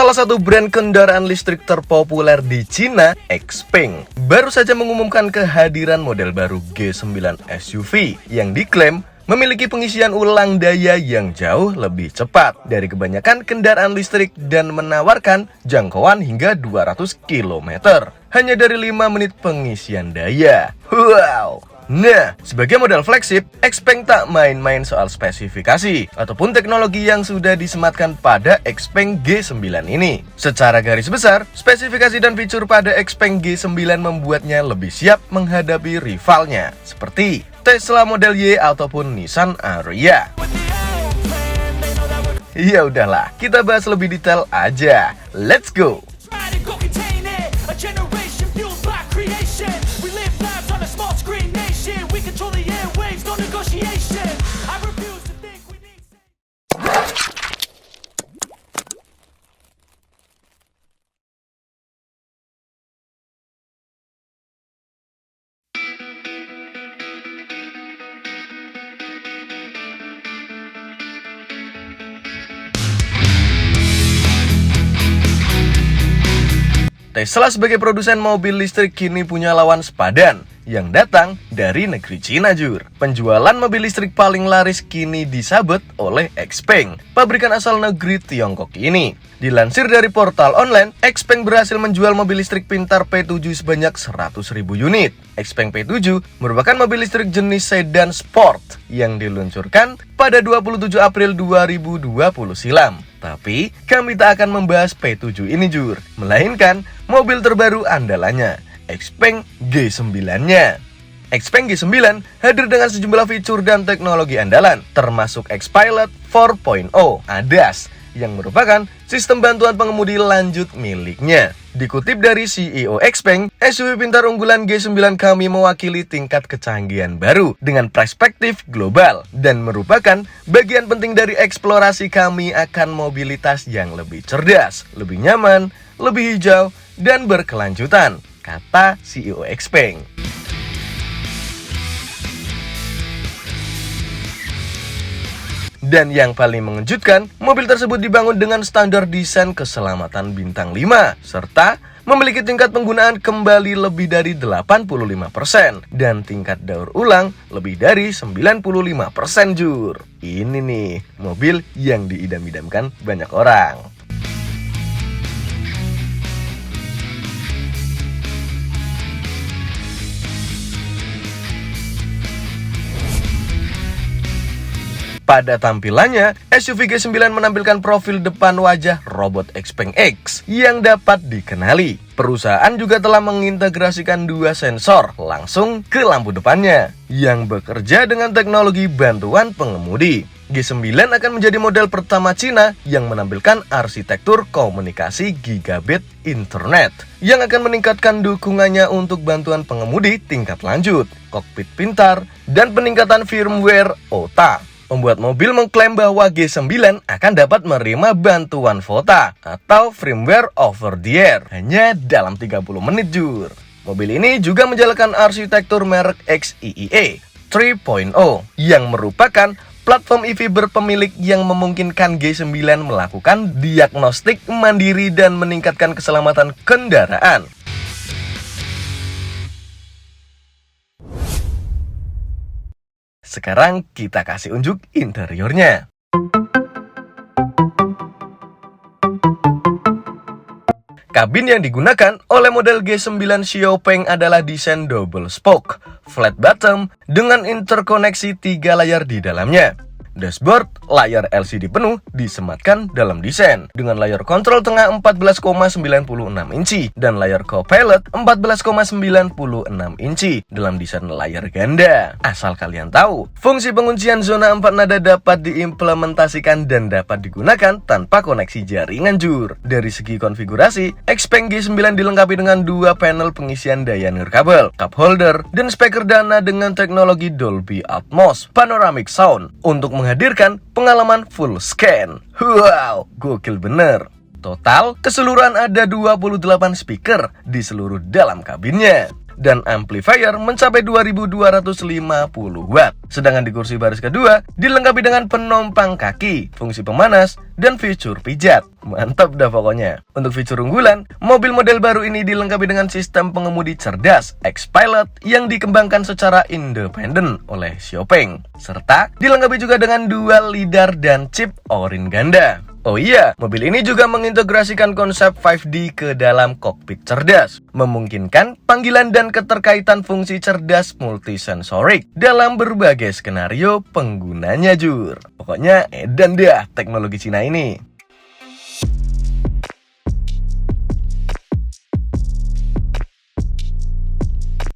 Salah satu brand kendaraan listrik terpopuler di Cina, XPeng, baru saja mengumumkan kehadiran model baru G9 SUV yang diklaim memiliki pengisian ulang daya yang jauh lebih cepat dari kebanyakan kendaraan listrik dan menawarkan jangkauan hingga 200 km hanya dari 5 menit pengisian daya. Wow! Nah, sebagai model flagship, XPeng tak main-main soal spesifikasi ataupun teknologi yang sudah disematkan pada XPeng G9 ini. Secara garis besar, spesifikasi dan fitur pada XPeng G9 membuatnya lebih siap menghadapi rivalnya, seperti Tesla Model Y ataupun Nissan Ariya. Ya udahlah, kita bahas lebih detail aja. Let's go! Tesla sebagai produsen mobil listrik kini punya lawan sepadan yang datang dari negeri Cina, Jur. Penjualan mobil listrik paling laris kini disabet oleh XPeng, pabrikan asal negeri Tiongkok ini. Dilansir dari portal online, XPeng berhasil menjual mobil listrik pintar P7 sebanyak 100.000 unit. XPeng P7 merupakan mobil listrik jenis sedan sport yang diluncurkan pada 27 April 2020 silam. Tapi, kami tak akan membahas P7 ini, Jur, melainkan mobil terbaru andalannya, XPeng G9-nya. XPeng G9 hadir dengan sejumlah fitur dan teknologi andalan, termasuk X-Pilot 4.0 ADAS, yang merupakan sistem bantuan pengemudi lanjut miliknya. Dikutip dari CEO XPeng, SUV pintar unggulan G9 kami mewakili tingkat kecanggihan baru dengan perspektif global dan merupakan bagian penting dari eksplorasi kami akan mobilitas yang lebih cerdas, lebih nyaman, lebih hijau, dan berkelanjutan, kata CEO XPeng. Dan yang paling mengejutkan, mobil tersebut dibangun dengan standar desain keselamatan bintang 5, serta memiliki tingkat penggunaan kembali lebih dari 85% dan tingkat daur ulang lebih dari 95%, Jur. Ini nih, mobil yang diidam-idamkan banyak orang. Pada tampilannya, SUV G9 menampilkan profil depan wajah robot XPeng X yang dapat dikenali. Perusahaan juga telah mengintegrasikan 2 sensor langsung ke lampu depannya yang bekerja dengan teknologi bantuan pengemudi. G9 akan menjadi model pertama Cina yang menampilkan arsitektur komunikasi gigabit internet yang akan meningkatkan dukungannya untuk bantuan pengemudi tingkat lanjut, kokpit pintar, dan peningkatan firmware OTA. Pembuat mobil mengklaim bahwa G9 akan dapat menerima bantuan VOTA atau firmware over the air hanya dalam 30 menit, Jur. Mobil ini juga menjalankan arsitektur merek XEEA 3.0 yang merupakan platform EV berpemilik yang memungkinkan G9 melakukan diagnostik mandiri dan meningkatkan keselamatan kendaraan. Sekarang kita kasih unjuk interiornya. Kabin yang digunakan oleh model G9 Xiaopeng adalah desain double spoke, flat bottom, dengan interkoneksi 3 layar di dalamnya. Dashboard, layar LCD penuh disematkan dalam desain dengan layar kontrol tengah 14,96 inci dan layar co-pilot 14,96 inci dalam desain layar ganda. Asal kalian tahu, fungsi penguncian zona 4 nada dapat diimplementasikan dan dapat digunakan tanpa koneksi jaringan, Jur. Dari segi konfigurasi, XPeng G9 dilengkapi dengan 2 panel pengisian daya nirkabel, cup holder, dan speaker dana dengan teknologi Dolby Atmos Panoramic Sound untuk menghadirkan pengalaman full scan. Wow, gokil bener. Total keseluruhan ada 28 speaker di seluruh dalam kabinnya. dan amplifier mencapai 2250 watt. Sedangkan di kursi baris kedua dilengkapi dengan penompang kaki, fungsi pemanas, dan fitur pijat. Mantap dah pokoknya. Untuk fitur unggulan, mobil model baru ini dilengkapi dengan sistem pengemudi cerdas X-Pilot yang dikembangkan secara independen oleh Xiaopeng, serta dilengkapi juga dengan dual lidar dan chip Orin ganda. Oh iya, mobil ini juga mengintegrasikan konsep 5D ke dalam kokpit cerdas, memungkinkan panggilan dan keterkaitan fungsi cerdas multisensorik dalam berbagai skenario penggunanya, Jur. Pokoknya edan dah teknologi Cina ini.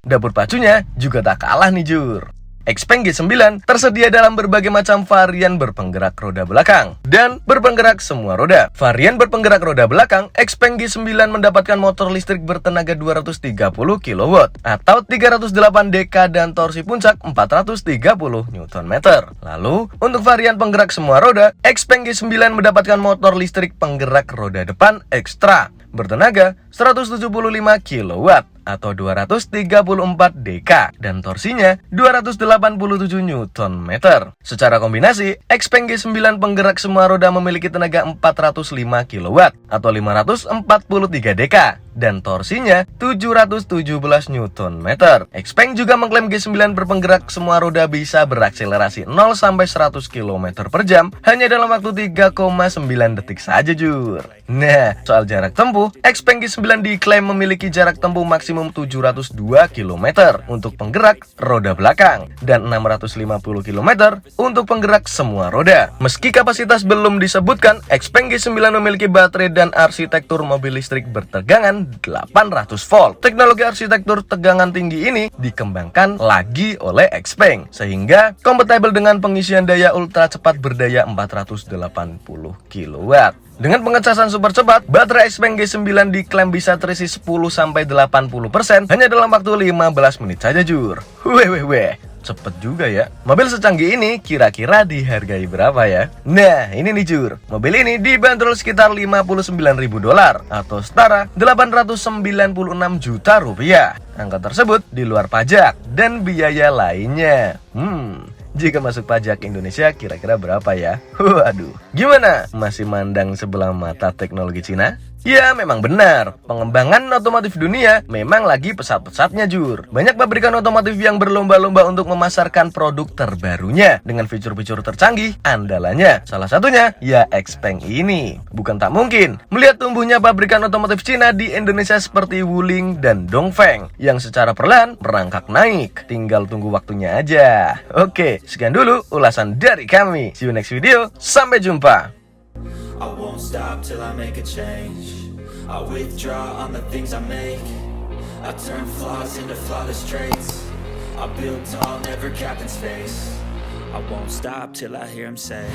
Dapur pacunya juga tak kalah nih, Jur. Xpeng G9 tersedia dalam berbagai macam varian berpenggerak roda belakang dan berpenggerak semua roda. Varian berpenggerak roda belakang, Xpeng G9 mendapatkan motor listrik bertenaga 230 kW atau 308 dk dan torsi puncak 430 Nm. Lalu, untuk varian penggerak semua roda, Xpeng G9 mendapatkan motor listrik penggerak roda depan ekstra bertenaga 175 kW atau 234 dk dan torsinya 287 Nm. Secara kombinasi, Xpeng G9 penggerak semua roda memiliki tenaga 405 kW atau 543 dk dan torsinya 717 Nm. Xpeng juga mengklaim G9 berpenggerak semua roda bisa berakselerasi 0 sampai 100 km per jam hanya dalam waktu 3,9 detik saja, Jur. Nah, soal jarak tempuh, Xpeng G9 diklaim memiliki jarak tempuh maksimum 702 km untuk penggerak roda belakang dan 650 km untuk penggerak semua roda. Meski kapasitas belum disebutkan, Xpeng G9 memiliki baterai dan arsitektur mobil listrik bertegangan 800 volt. Teknologi arsitektur tegangan tinggi ini dikembangkan lagi oleh Xpeng sehingga kompatibel dengan pengisian daya ultra cepat berdaya 480 kW. Dengan pengecasan super cepat, baterai Xpeng G9 diklaim bisa terisi 10-80% hanya dalam waktu 15 menit saja, Jur. Weh, cepet juga ya. Mobil secanggih ini kira-kira dihargai berapa ya? Nah, ini nih, Jur. Mobil ini dibanderol sekitar $59.000 atau setara 896 juta rupiah. Angka tersebut di luar pajak dan biaya lainnya. Jika masuk pajak Indonesia kira-kira berapa ya? Waduh, gimana? Masih mandang sebelah mata teknologi Cina? Ya, memang benar. Pengembangan otomotif dunia memang lagi pesat-pesatnya, Jur. Banyak pabrikan otomotif yang berlomba-lomba untuk memasarkan produk terbarunya dengan fitur-fitur tercanggih andalannya. Salah satunya ya Xpeng ini. Bukan tak mungkin melihat tumbuhnya pabrikan otomotif Cina di Indonesia seperti Wuling dan Dongfeng yang secara perlahan merangkak naik. Tinggal tunggu waktunya aja. Oke, sekian dulu ulasan dari kami. See you next video. Sampai jumpa. I won't stop till I make a change. I withdraw on the things I make. I turn flaws into flawless traits. I build tall, never capped in space. I won't stop till I hear him say